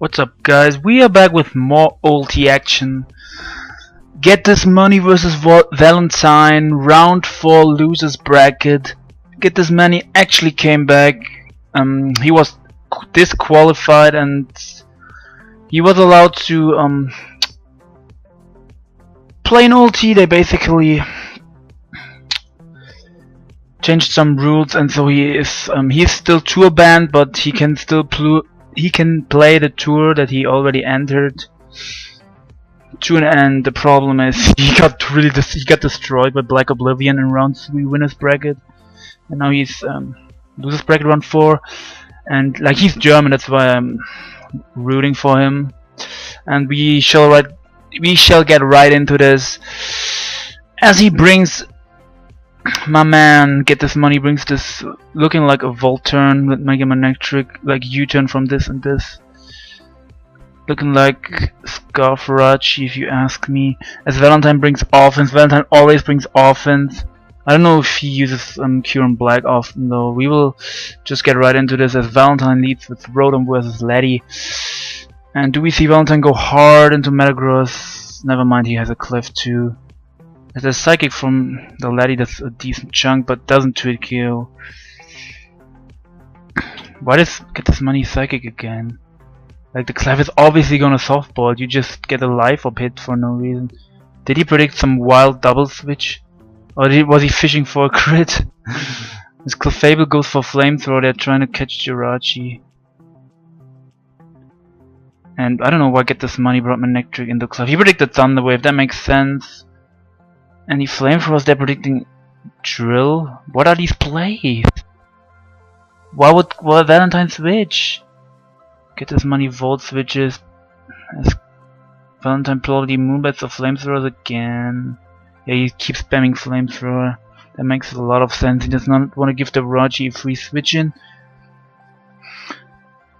What's up, guys? We are back with more OLT action. Get this money versus Valentine, round 4 losers bracket. Get this money actually came back. He was disqualified and he was allowed to play an OLT. They basically changed some rules, and so he's still tour banned, but he can still play the tour that he already entered to an end. The problem is he got destroyed by Black Oblivion in round 3 winners bracket, and now he's losers bracket round 4, and like he's German, that's why I'm rooting for him. And we shall get right into this as he brings my man Get This Money brings this looking like a volt turn with Mega Electric, like U-turn from this and this, looking like Scarfarachi if you ask me. As Valentine brings offense, Valentine always brings offense. I don't know if he uses Cure and Black often though. We will just get right into this as Valentine leads with Rotom versus Laddie. And do we see Valentine go hard into Metagross? Never mind, he has a Cliff too. There's a Psychic from the Laddie that's a decent chunk, but doesn't Twit kill. Why does Get This Money Psychic again? Like, the Clef is obviously gonna softball, you just get a life up hit for no reason. Did he predict some wild double switch? Or was he fishing for a crit? This Clefable goes for Flamethrower, they're trying to catch Jirachi. And I don't know why Get This Money brought Manectric into Clef. He predicted Thunder Wave, that makes sense. And he Flamethrowers, they're predicting Drill? What are these plays? Why would Valentine switch? Get This Money Volt switches. As Valentine probably Moonbats or Flamethrowers again. Yeah, he keeps spamming Flamethrower. That makes a lot of sense. He does not want to give the Raji a free switch in.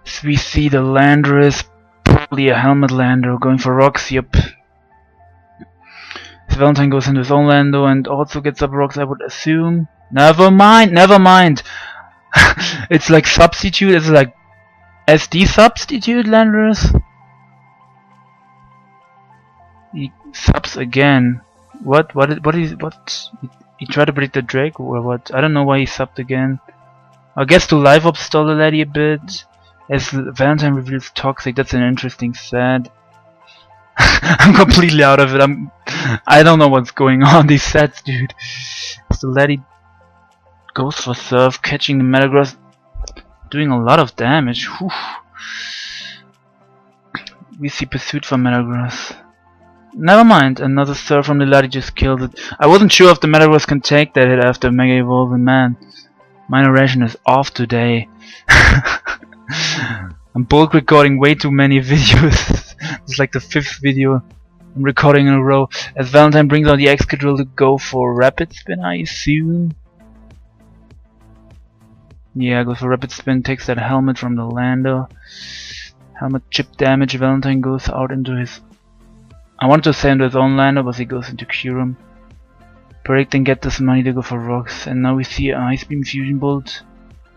So we see the Landorus, probably a Helmet Lander, going for Rocks, yep. Valentine goes into his own Lando and also gets up rocks, I would assume. Never mind! It's like substitute, it's like SD substitute Landorus. He subs again. What? He tried to predict the Drake or what? I don't know why he subbed again. I guess to live up stall the Laddie a bit. As Valentine reveals Toxic, that's an interesting set. I'm completely out of it. I don't know what's going on these sets, dude. So Laddie goes for Surf, catching the Metagross, doing a lot of damage. Whew. We see Pursuit for Metagross. Never mind, another Surf from the Laddie just killed it. I wasn't sure if the Metagross can take that hit after Mega Evolving, man. My narration is off today. I'm bulk recording way too many videos. It's like the 5th video I'm recording in a row. As Valentine brings out the Excadrill to go for Rapid Spin, I assume. Yeah, goes for Rapid Spin, takes that helmet from the Lando. Helmet chip damage. Valentine goes out into his... I wanted to say into his own Lando, but he goes into Kyurem. Predicting Get This Money to go for Rocks. And now we see an Ice Beam Fusion Bolt.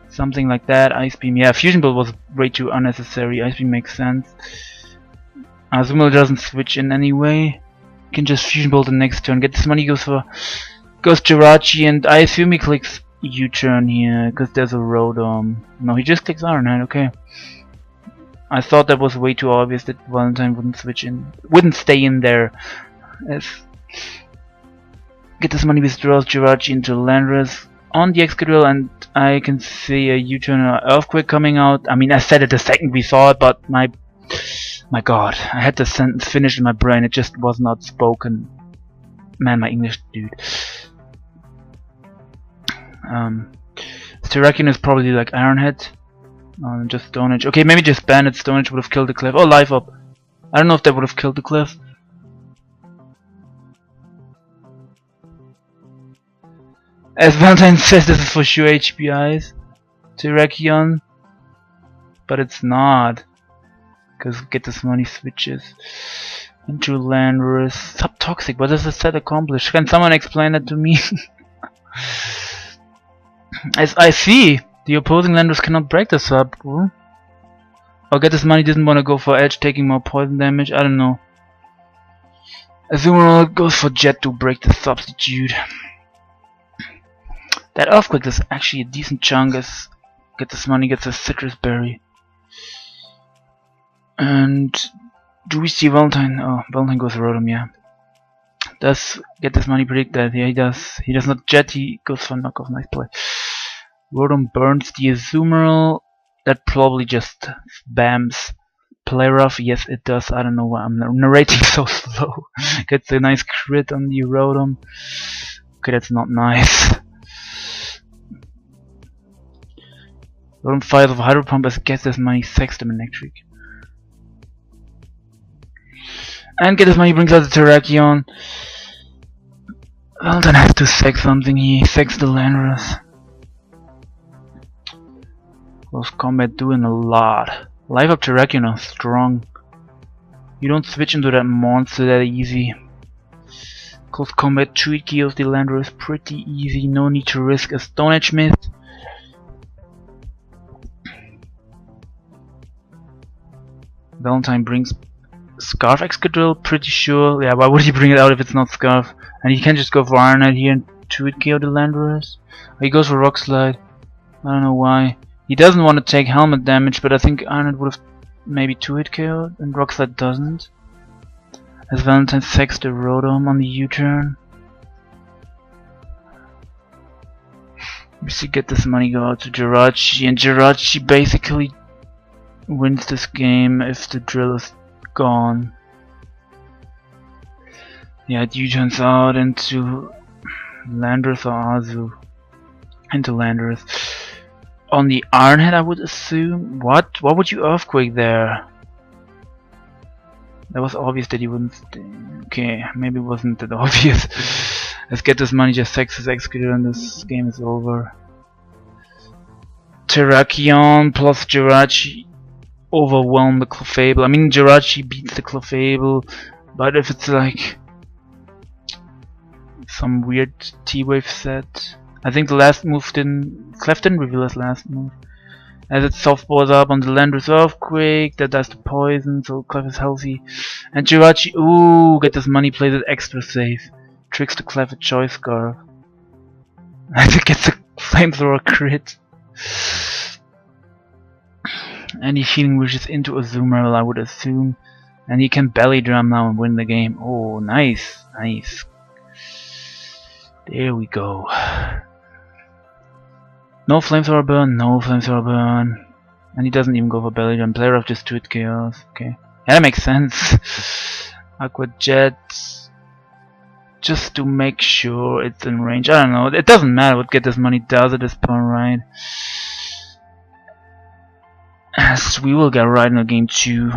Something like that. Ice Beam. Yeah, Fusion Bolt was way too unnecessary. Ice Beam makes sense. Azumarill doesn't switch in anyway. You can just Fusion Bolt the next turn. Get This Money goes Jirachi, and I assume he clicks U-turn here because there's a Rotom. No, he just clicks Iron Head. Okay. I thought that was way too obvious that Valentine wouldn't stay in there. As Get This Money withdraws Jirachi into Landorus on the Excadrill, and I can see a U-turn or Earthquake coming out. I mean, I said it the second we saw it, but my god, I had the sentence finished in my brain, it just was not spoken. Man, my English, dude. Terrakion is probably like Iron Head. Just Stone Edge. Okay, maybe just ban it. Stone Edge would have killed the Cliff. Oh, Life Up. I don't know if that would have killed the Cliff. As Valentine says, this is for sure HPIs. Terrakion. But it's not. Because Get This Money switches into Landorus. Subtoxic, what does the set accomplish? Can someone explain that to me? As I see, the opposing Landorus cannot break the sub. Or Get This Money didn't want to go for Edge, taking more poison damage. I don't know. Azumarill goes for Jet to break the substitute. That Earthquake is actually a decent chunk as Get This Money gets a Citrus Berry. And do we see Valentine? Oh, Valentine goes Rotom, yeah. Does Get This Money predict that? Yeah, he does. He does not Jet, he goes for Knockoff. Nice play. Rotom burns the Azumarill. That probably just spams Play Rough. Yes, it does. I don't know why I'm narrating so slow. Gets a nice crit on the Rotom. Okay, that's not nice. Rotom fires off Hydro Pump as Get This Money sacks the Electric. And Get This Money brings out the Terrakion. Valentine has to sack something. He sacks the Landorus. Close combat doing a lot. Life Up Terrakion are strong. You don't switch into that monster that easy. Close combat treat kills the Landorus pretty easy. No need to risk a Stone Edge miss. Valentine brings Scarf Excadrill, pretty sure. Yeah, why would he bring it out if it's not Scarf? And he can just go for Iron Head here and treat KO the Landorus. He goes for Rock Slide. I don't know why. He doesn't want to take helmet damage, but I think Iron Head would have maybe 2-hit KO'd, and Rock Slide doesn't. As Valentine sacks the Rotom on the U-turn. We see Get This Money go out to Jirachi, and Jirachi basically wins this game if the drill is gone. Yeah, it U-turns out into Landorus or Azu. Into Landorus. On the Iron Head, I would assume. What? What would you Earthquake there? That was obvious that he wouldn't stay. Okay, maybe it wasn't that obvious. Let's Get This Money, just sacks his Executor and this game is over. Terrakion plus Jirachi overwhelm the Clefable. I mean, Jirachi beats the Clefable, but if it's like some weird T-Wave set, I think the last move Clef didn't reveal his last move. As it softballs up on the Landorus Earthquake, that does the poison, so Clef is healthy. And Jirachi, ooh, Get This Money, plays it extra safe. Tricks the Clef with Choice Scarf. And it gets a Flamethrower crit. And he's Healing Wishes into Azumarill, I would assume. And he can Belly Drum now and win the game. Oh, nice, nice. There we go. No Flamethrower burn, no Flamethrower burn. And he doesn't even go for Belly Drum. Player of just 2-hit chaos. Okay. Yeah, that makes sense. Aqua Jet. Just to make sure it's in range. I don't know. It doesn't matter what Get This Money does at this point, right? As we will get right into game 2.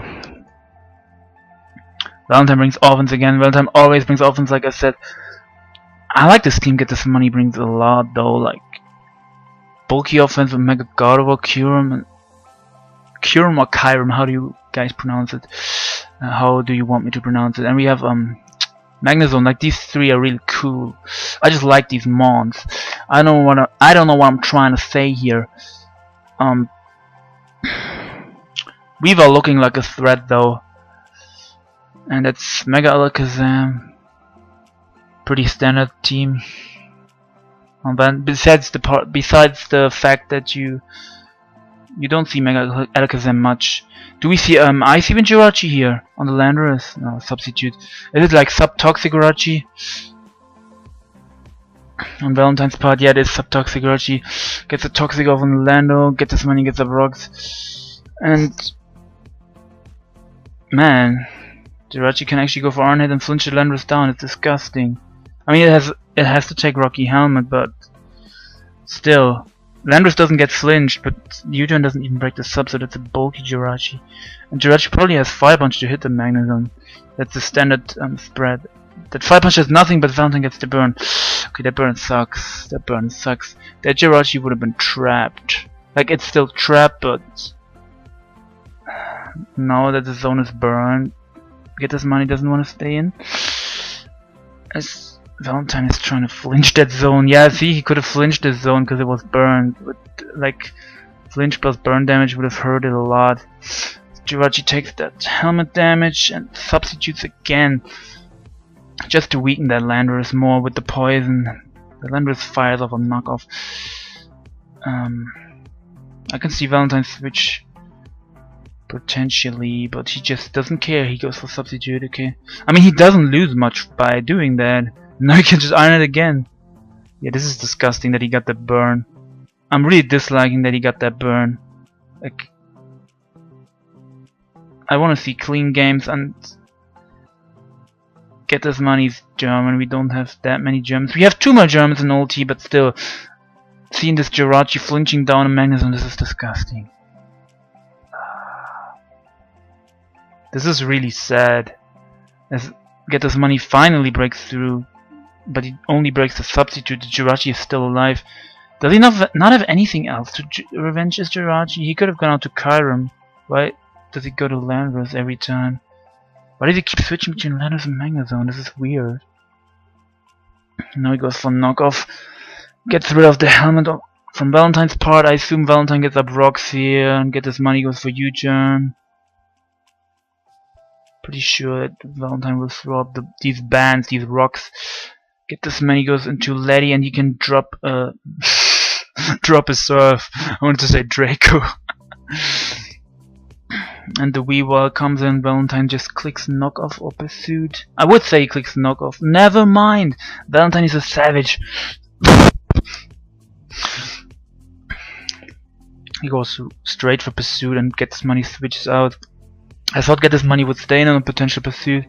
Valentine brings offense again. Valentine always brings offense, like I said. I like this team. Get This Money brings a lot though. Like bulky offense with Mega Gardevoir, Kyurem or Kyurem, how do you guys pronounce it? How do you want me to pronounce it? And we have Magnezone. Like these three are really cool. I just like these mons. I don't know what I'm trying to say here. Weaver looking like a threat though. And that's Mega Alakazam. Pretty standard team. Then besides the fact that you don't see Mega Alakazam much. Do we see Ice even Jirachi here on the Landorus? No, substitute. Is it like Subtoxic Jirachi? On Valentine's part, yeah, it is Subtoxic Jirachi. Gets a Toxic off on the Lando, Get This Money, gets up rocks. And man, Jirachi can actually go for Iron Head and flinch the Landorus down. It's disgusting. I mean, it has to take Rocky Helmet, but still, Landorus doesn't get flinched, but U-turn doesn't even break the sub, so that's a bulky Jirachi. And Jirachi probably has Fire Punch to hit the Magnezone. That's the standard spread. That Fire Punch does nothing, but Valentine gets the burn. Okay, that burn sucks. That burn sucks. That Jirachi would have been trapped. Like, it's still trapped, but now that the zone is burned, Get This Money doesn't want to stay in. As Valentine is trying to flinch that zone. Yeah, see, he could have flinched this zone because it was burned. But like, flinch plus burn damage would have hurt it a lot. Jirachi takes that helmet damage and substitutes again, just to weaken that Landorus more with the poison. The Landorus fires off a knockoff. I can see Valentine switch potentially, but he just doesn't care. He goes for substitute. Okay, I mean, he doesn't lose much by doing that. Now he can just iron it again. Yeah, this is disgusting that he got that burn. I'm really disliking that he got that burn. Like, I want to see clean games and get this money's German. We don't have that many Germans. We have 2 more Germans in OLT, but still, seeing this Jirachi flinching down a Magnezone, this is disgusting. This is really sad. As Get This Money finally breaks through, but he only breaks the substitute. The Jirachi is still alive. Does he not have anything else to revenge his Jirachi? He could have gone out to Kyurem. Why does he go to Landorus every time? Why does he keep switching between Landorus and Magnezone? This is weird. Now he goes for knockoff. Gets rid of the helmet from Valentine's part. I assume Valentine gets up rocks here, and Get This Money goes for U-turn. Pretty sure that Valentine will throw up these bands, these rocks. Get This Money goes into Letty, and he can drop drop a surf. I wanted to say Draco. And the Weavile comes in. Valentine just clicks knockoff or pursuit. I would say he clicks knockoff. Never mind. Valentine is a savage. He goes straight for pursuit, and Get This Money switches out. I thought Get This Money would stay in on a potential pursuit.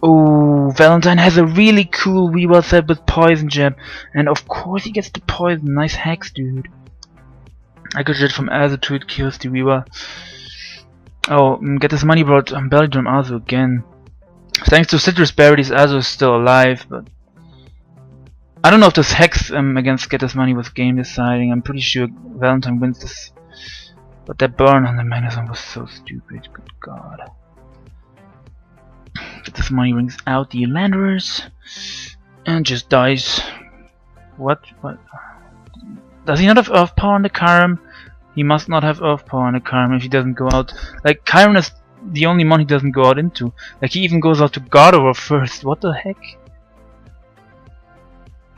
Oh, Valentine has a really cool Weavile set with Poison Jab, and of course he gets the poison. Nice hacks, dude. I could jet from Azu, it kills the Weavile. Oh, Get This Money brought Belly Drum Azu again. Thanks to Citrus Berries, Azu is still alive, but I don't know if this hex against Get This Money was game deciding. I'm pretty sure Valentine wins this. But that burn on the Magnezone was so stupid, good god. Get This Money rings out the Landorus and just dies. What? Does he not have Earth Power on the Kyurem? He must not have Earth Power on the Kyurem if he doesn't go out. Like, Kyurem is the only mon he doesn't go out into. Like, he even goes out to Gardevoir first. What the heck?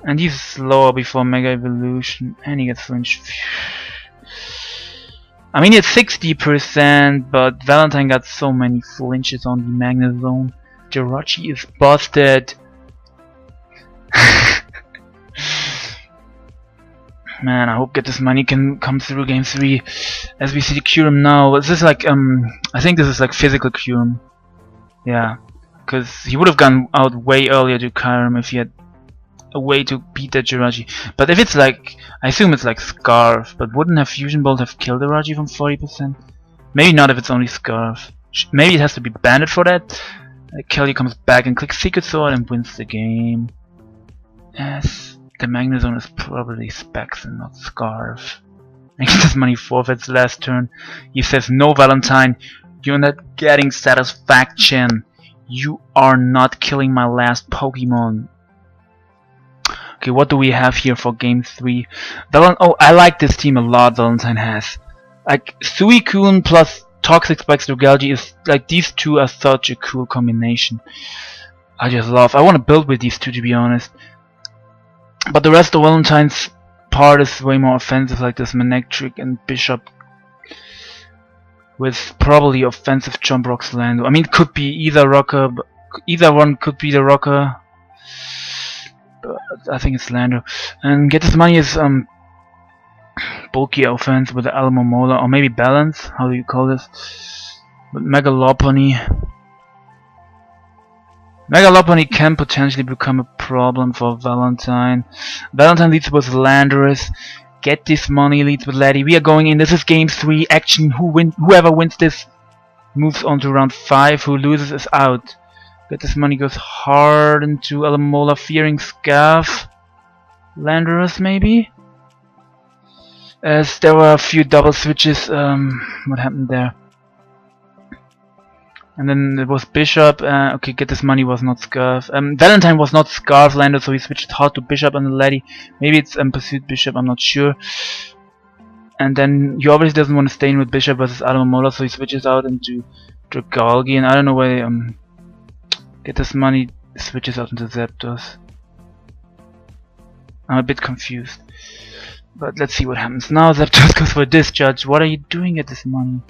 And he's slower before Mega Evolution, and he gets flinched. I mean, it's 60%, but Valentine got so many flinches on the Magnezone. Jirachi is busted. Man, I hope Get This Money can come through game 3. As we see the Kyurem now, is this like I think this is like physical Kyurem. Yeah, because he would have gone out way earlier to Kyurem if he had a way to beat that Jirachi. But if it's like, I assume it's like Scarf, but wouldn't have Fusion Bolt have killed the Jirachi from 40%? Maybe not if it's only Scarf. Maybe it has to be banded for that. Kelly comes back and clicks Secret Sword and wins the game. Yes, the Magnezone is probably Specs and not Scarf. And Get This Money forfeits last turn. He says, no Valentine, you're not getting satisfaction. You are not killing my last Pokemon. Okay, what do we have here for game 3? Oh, I like this team a lot. Valentine has like Suicune plus Toxic Spikes Regalgi is like, these two are such a cool combination. I just love. I want to build with these two, to be honest. But the rest of Valentine's part is way more offensive, like this Manectric and Bishop with probably offensive Jump Rocks Lando. I mean, it could be either rocker, but either one could be the rocker. I think it's Lando. And Get This Money is bulky offense with the Alamo Mola, or maybe balance, how do you call this? But Mega Lopunny can potentially become a problem for Valentine. Valentine leads with Landorus. Get This Money leads with Letty. We are going in. This is game 3 action. Whoever wins this moves on to round 5. Who loses is out. Get This Money goes hard into Alamola, fearing Scarf. Landorus maybe? As there were a few double switches. What happened there? And then it was Bishop. Okay, Get This Money was not Scarf. Valentine was not Scarf Lander, so he switched hard to Bishop and Letty. Maybe it's Pursuit Bishop, I'm not sure. And then he obviously doesn't want to stay in with Bishop versus Alamomola, so he switches out into Dragalgi, and I don't know why get this money switches out into Zapdos. I'm a bit confused. But let's see what happens. Now Zapdos goes for a discharge. What are you doing at this money?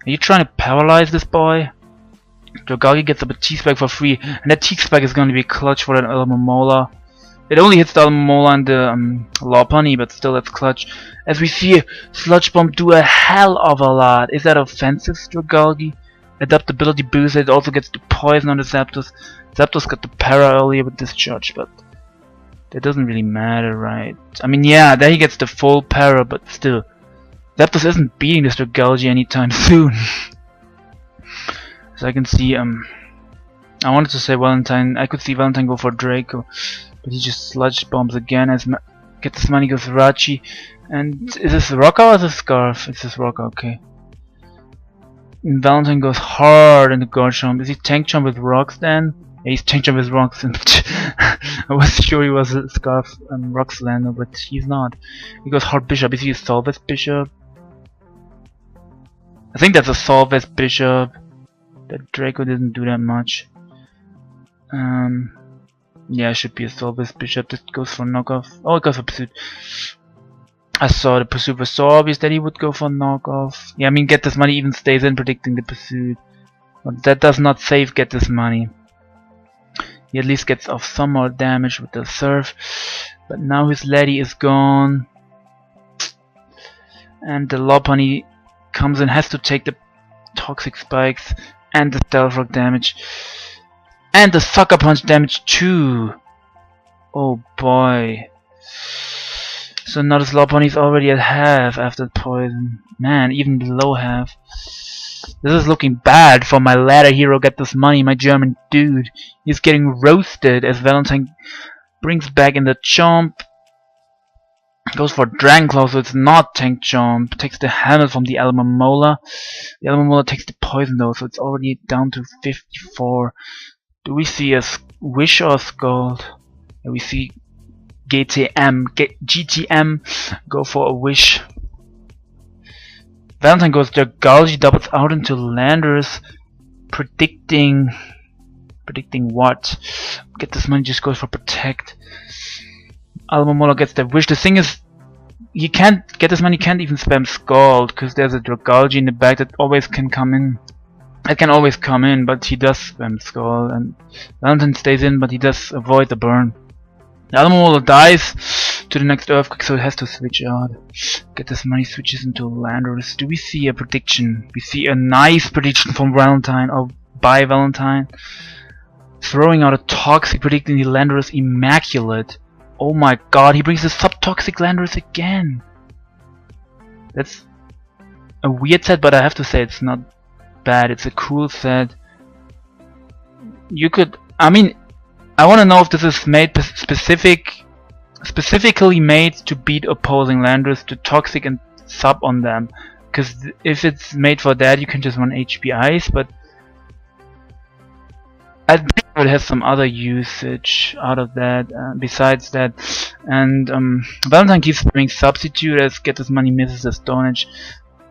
Are you trying to paralyze this boy? Dragalgi gets up a T-Spike for free, and that T-Spike is going to be clutch for that Alamomola. It only hits the Alamomola and the Lopunny, but still that's clutch. As we see Sludge Bomb do a hell of a lot. Is that offensive, Dragalgi? Adaptability boost, it also gets the poison on the Zapdos. Zapdos got the para earlier with discharge, but that doesn't really matter, right? I mean, yeah, there he gets the full para, but still. Zapdos isn't beating this Dragalgi anytime soon. So I can see, I wanted to say Valentine, I could see Valentine go for Draco, but he just Sludge Bombs again as get this money goes Rachi. And is this Rocker or is this Scarf? It's this Rocker, okay. And Valentine goes hard into Garchomp. Is he Tank Chomp with Rocks then? Yeah, he's Tank Chomp with Rocks, and I was sure he was a Scarf and Rocks lander, but he's not. He goes hard Bishop. Is he a Solvest Bishop? I think that's a Solvest Bishop. That Draco didn't do that much. Yeah, it should be a Solvest Bishop. This goes for knockoff. Oh, it goes for Pursuit. I saw the Pursuit was so obvious that he would go for knockoff. Yeah, I mean, Get This Money even stays in predicting the Pursuit. But that does not save Get This Money. He at least gets off some more damage with the Surf. But now his Lady is gone. And the Lopunny comes in, has to take the Toxic Spikes and the Stealth Rock damage. And the Sucker Punch damage too. Oh boy. So now this Lopunny is already at half after the poison. Man, even below half. This is looking bad for my ladder hero. Get This Money, my German dude. He's getting roasted as Valentine brings back in the Chomp. Goes for Dragon Claw, so it's not Tank Chomp. Takes the helmet from the Alamomola. The Alamomola takes the poison though, so it's already down to 54. Do we see a Wish or a Scald? Yeah, we see GTM go for a Wish. Valentine goes Dragalgi, doubles out into Landers, predicting what? Get This Money just goes for Protect. Alamomola gets the Wish. The thing is, you can't Get This Money, can't even spam Scald because there's a Dragalgi in the back that always can come in. It can always come in, but he does spam Scald, and Valentine stays in, but he does avoid the burn. The Alamomola dies to the next Earthquake, so it has to switch out. Get This Money switches into Landorus. Do we see a prediction? We see a nice prediction from Valentine, or by Valentine. Throwing out a Toxic, predicting the Landorus Immaculate. Oh my god, he brings the Subtoxic Landorus again. That's a weird set, but I have to say it's not bad. It's a cool set. You could, I mean, I want to know if this is made specifically made to beat opposing Landorus to Toxic and sub on them. Because if it's made for that, you can just run HP Ice, but I think it has some other usage out of that, besides that. And Valentine keeps doing Substitute as Get This Money misses the Stone Edge.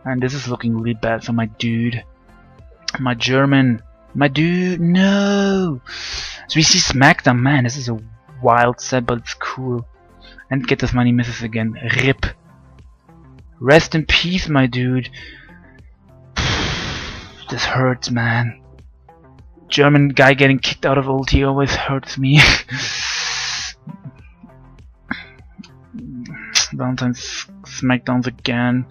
And this is looking really bad for my dude. My German. My dude, no! So we see Smackdown. Man, this is a wild set, but it's cool. And Get This Money misses again. RIP. Rest in peace, my dude. This hurts, man. German guy getting kicked out of OLT always hurts me. Valentine's Smackdowns again.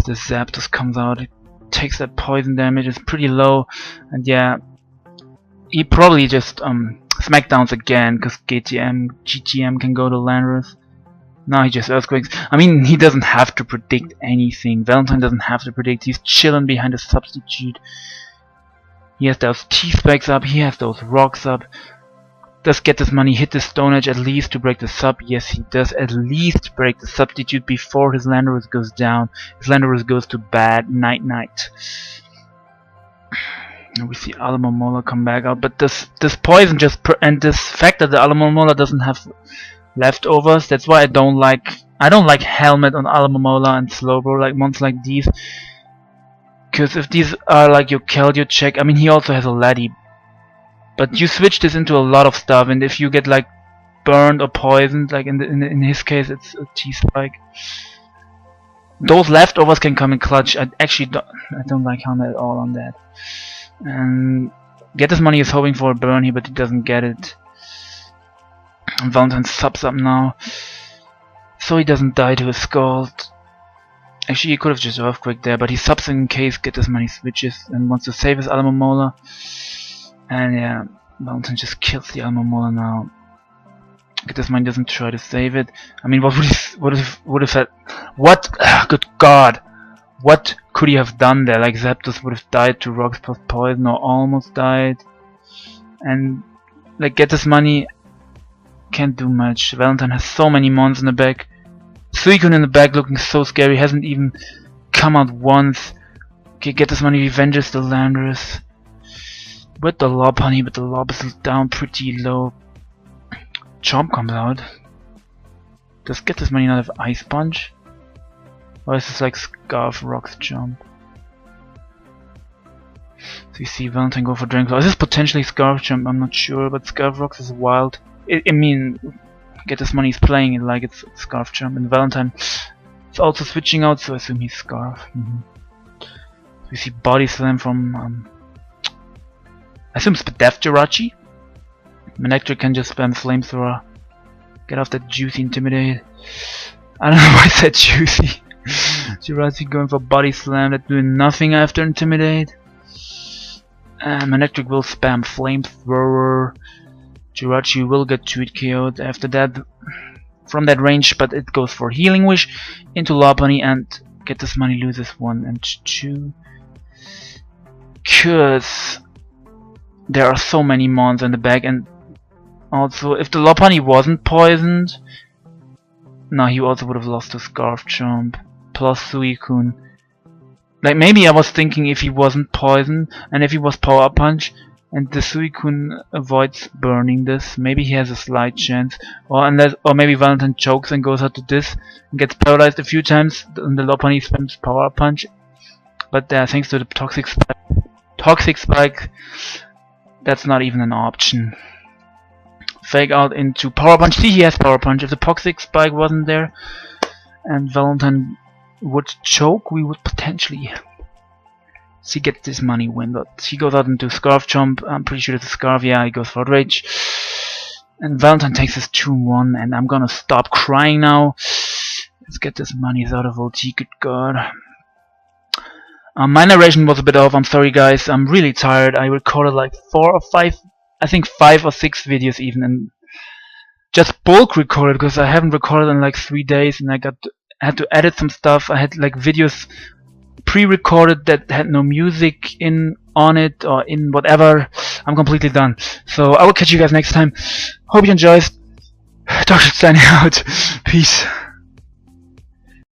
The Zapdos comes out. It takes that poison damage. It's pretty low, and yeah, he probably just Smackdowns again because GTM can go to Landorus. Now he just Earthquakes. I mean, he doesn't have to predict anything. Valentine doesn't have to predict. He's chilling behind the Substitute. He has those T-Spikes up. He has those Rocks up. Does Get This Money hit the Stone Edge at least to break the sub? Yes, he does at least break the Substitute before his Landorus goes down. His Landorus goes to bad. Night. And we see Alamomola come back out, but this poison and this fact that the Alamomola doesn't have leftovers, that's why I don't like I don't like helmet on Alamomola and Slowbro, like mons like these. Because if these are like your Keldeo check, I mean he also has a Laddie. But you switch this into a lot of stuff, and if you get like burned or poisoned, like in his case it's a T-Spike. Those leftovers can come in clutch. I don't like helmet at all on that. And Get This Money is hoping for a burn here, but he doesn't get it. And Valentine subs up now, so he doesn't die to a Scald. Actually, he could have just Earthquake there, but he subs in case Get This Money switches and wants to save his Alamomola. And yeah, Valentine just kills the Alamomola now. Get This Money doesn't try to save it. I mean, what would have had? What? Good God! What could he have done there? Like Zapdos would have died to rocks plus poison, or almost died. And like Get This Money can't do much. Valentine has so many mons in the back. Suicune in the back looking so scary. Hasn't even come out once. Okay, Get This Money revenges the Landorus with the Lopunny, but the Lob is down pretty low. Chomp comes out. Does Get This Money not have Ice Punch? Or is this like Scarf Rocks Jump? So you see Valentine go for Dragon Claw. Is this potentially Scarf Jump? I'm not sure, but Scarf Rocks is wild. I mean, Get This Money is playing it like it's Scarf Jump, and Valentine is also switching out, so I assume he's Scarf. So we see Body Slam from I assume it's Death Jirachi. Manectric can just spam Flamethrower. Get off that juicy Intimidate. I don't know why I said juicy. Jirachi going for Body Slam, that's doing nothing after Intimidate. And Manectric will spam Flamethrower. Jirachi will get 2-hit KO'd after that from that range, but it goes for Healing Wish into Lopunny, and Get This Money loses 1 and 2. Cause there are so many mons in the back, and also if the Lopunny wasn't poisoned, no, he also would have lost to Scarf Jump plus Suicune. Like maybe I was thinking if he wasn't poisoned and if he was Power Punch and the Suicune avoids burning this, maybe he has a slight chance. Or maybe Valentine chokes and goes out to this and gets paralyzed a few times and the Lopunny spams Power Punch. But thanks to the Toxic Spike, that's not even an option. Fake out into Power Punch. See, he has Power Punch. If the Toxic Spike wasn't there and Valentine would choke, we would potentially see Get This Money win. But he goes out into Scarf Jump. I'm pretty sure it's a Scarf. Yeah, he goes for Rage. And Valentine takes his 2-1, and I'm gonna stop crying now. Let's get this money. He's out of OT. Good God. My narration was a bit off. I'm sorry, guys. I'm really tired. I recorded like 4 or 5, I think 5 or 6 videos even, and just bulk recorded because I haven't recorded in like 3 days, and I had to edit some stuff. I had like videos pre-recorded that had no music on it or in whatever. I'm completely done. So I will catch you guys next time. Hope you enjoyed. Dokkerich signing out. Peace.